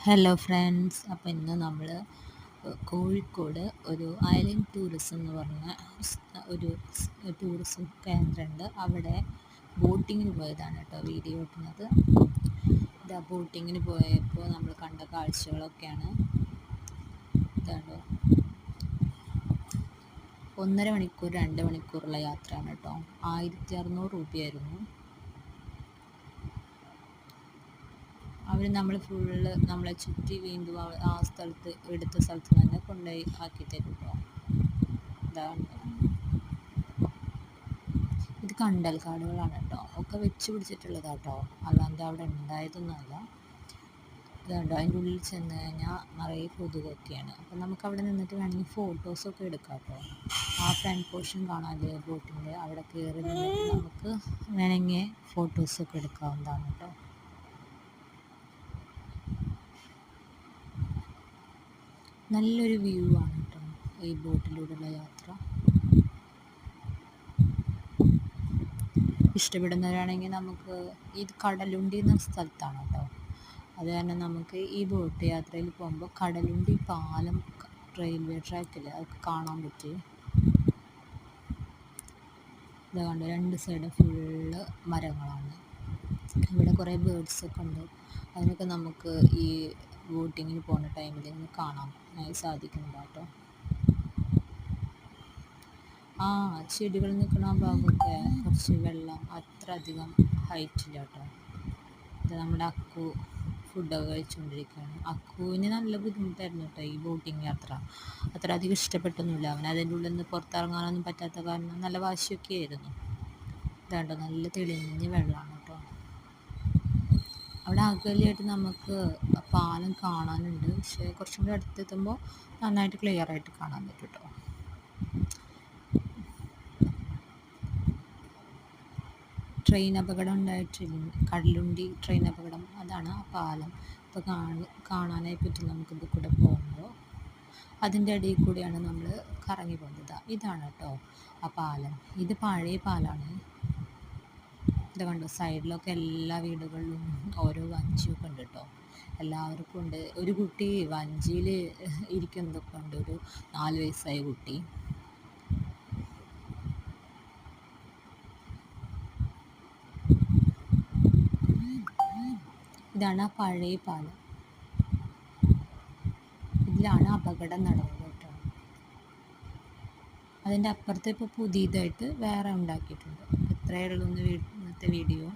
Hello friends, അപ്പോൾ ഇന്ന് നമ്മൾ കോഴിക്കോട് ഒരു ഐലൻഡ് ടൂറിസം എന്ന് പറഞ്ഞ ഒരു ടൂറിസം കേന്ദ്രമുണ്ട്. അവിടെ ബോട്ടിങ്ങിന് പോയതാണ് കേട്ടോ വീഡിയോ ഇടുന്നത്. ഇതാ ബോട്ടിങ്ങിന് പോയപ്പോൾ നമ്മൾ കണ്ട കാഴ്ചകളൊക്കെയാണ്. ഇതാണോ 1.5 മണിക്കൂർ 2 മണിക്കൂറുള്ള യാത്രയാണ് കേട്ടോ. 1600 രൂപയായിരുന്നു. അവർ നമ്മളെ ചുറ്റി വീണ്ടും ആ സ്ഥലത്ത് എടുത്ത സ്ഥലത്ത് തന്നെ കൊണ്ടുപോയി ആക്കി തരും കേട്ടോ. ഇതാണ് ഇത് കണ്ടൽക്കാടുകളാണ് കേട്ടോ, ഒക്കെ വെച്ച് പിടിച്ചിട്ടുള്ളതാട്ടോ, അല്ലാണ്ട് അവിടെ ഉണ്ടായതൊന്നുമല്ല. ഇതുണ്ടോ, അതിൻ്റെ ഉള്ളിൽ ചെന്ന് കഴിഞ്ഞാൽ നിറയെ കൊതുകൊക്കെയാണ്. അപ്പം നമുക്ക് അവിടെ നിന്നിട്ട് വേണമെങ്കിൽ ഫോട്ടോസൊക്കെ എടുക്കാം കേട്ടോ. ആ ഫ്രണ്ട് പോർഷൻ കാണാതെ ബോട്ടിൻ്റെ അവിടെ കയറി നിന്നിട്ട് നമുക്ക് വേണമെങ്കിൽ ഫോട്ടോസൊക്കെ എടുക്കാവുന്നതാണ് കേട്ടോ. നല്ലൊരു വ്യൂ ആണ് കേട്ടോ ഈ ബോട്ടിലൂടെയുള്ള യാത്ര. ഇഷ്ടപ്പെടുന്നവരാണെങ്കിൽ നമുക്ക് ഇത് കടലുണ്ടി എന്ന സ്ഥലത്താണ് കേട്ടോ. അത് കാരണം നമുക്ക് ഈ ബോട്ട് യാത്രയിൽ പോകുമ്പോൾ കടലുണ്ടി പാലം, റെയിൽവേ ട്രാക്കിൽ അതൊക്കെ കാണാൻ പറ്റി. ഇതുകൊണ്ട് 2 സൈഡും ഫുള്ള് മരങ്ങളാണ്. ഇവിടെ കുറേ ബേർഡ്സൊക്കെ ഉണ്ട്. അതിനൊക്കെ നമുക്ക് ഈ ബോട്ടിങ്ങിന് പോകുന്ന ടൈമിൽ ഇന്ന് കാണാൻ സാധിക്കുന്നുണ്ട് കേട്ടോ. ചെടികൾ നിൽക്കുന്ന ഭാഗമൊക്കെ കുറച്ച് വെള്ളം അത്ര അധികം ഹൈറ്റില്ല കേട്ടോ. ഇത് നമ്മുടെ അക്കു ഫുഡൊക്കെ കഴിച്ചുകൊണ്ടിരിക്കുകയാണ്. അക്കുവിന് നല്ല ബുദ്ധിമുട്ടായിരുന്നു കേട്ടോ ഈ ബോട്ടിങ് യാത്ര. അത്ര അധികം ഇഷ്ടപ്പെട്ടൊന്നുമില്ല. അവൻ അതിൻ്റെ ഉള്ളിൽ നിന്ന് പുറത്തിറങ്ങാനൊന്നും പറ്റാത്ത കാരണം നല്ല വാശിയൊക്കെ ആയിരുന്നു. ഇതാണ്ടോ നല്ല തെളിഞ്ഞ വെള്ളമാണ് കേട്ടോ. അവിടെ അകലെയായിട്ട് നമുക്ക് പാലം കാണാനുണ്ട്, പക്ഷേ കുറച്ചും കൂടി അടുത്തെത്തുമ്പോൾ നന്നായിട്ട് ക്ലിയർ ആയിട്ട് കാണാൻ പറ്റും കേട്ടോ. ട്രെയിൻ അപകടം ഉണ്ടായിട്ടില്ല, കടലുണ്ടി ട്രെയിൻ അപകടം, അതാണ് ആ പാലം. ഇപ്പോൾ കാണാനായി പറ്റും നമുക്കിത് കൂടെ പോകുമ്പോൾ. അതിൻ്റെ ഇടയിൽ കൂടിയാണ് നമ്മൾ കറങ്ങി പോകുന്നത്. ഇതാണ് കേട്ടോ ആ പാലം. ഇത് പഴയ പാലാണ്. ഇത് കണ്ടോ, സൈഡിലൊക്കെ എല്ലാ വീടുകളിലും ഓരോ വഞ്ചിയൊക്കെ ഉണ്ട് കേട്ടോ. എല്ലാവർക്കും ഉണ്ട്. ഒരു കുട്ടി വഞ്ചിയിൽ ഇരിക്കുന്നതൊക്കെ ഉണ്ട്, ഒരു 4 വയസ്സായ കുട്ടി. ഇതാണ് ആ പഴയ പാലം. ഇതിലാണ് അപകടം നടന്നത് കേട്ടോ. അതിൻ്റെ അപ്പുറത്ത് ഇപ്പോൾ പുതിയതായിട്ട് വേറെ ഉണ്ടാക്കിയിട്ടുണ്ട്. ഇത്രയേ ഉള്ളൂ ഇന്നത്തെ വീഡിയോ.